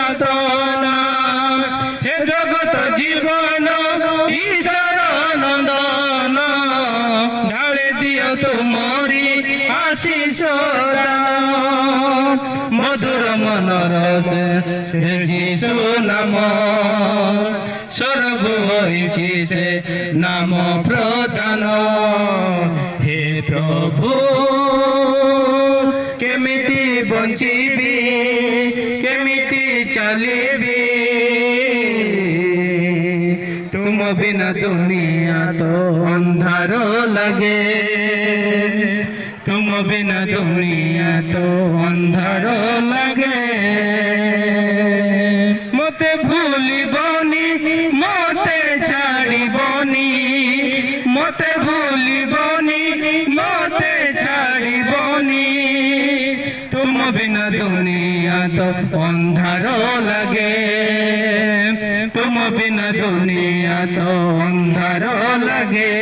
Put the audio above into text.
যাতনা হে জগত জীবন ঈশ্বর নন্দন ঢালে দিও তুমরি আশিস দান মধুর মনরস সে যিশু নাম সর্ব হইছি সে নাম প্রদান হে প্রভু কেমিতি বঞ্চিবি কেমিতি চালিবি তুম বিনা দুনিয়া তো अंधार লাগে तुम बिना दुनिया तो अंधार लगे मते भूलिबनी मते छाड़िबनी मते भूलिबनी मते छाड़िबनी तुम बिना दुनिया तो अंधार लगे तुम बिना दुनिया तो अंधार लगे।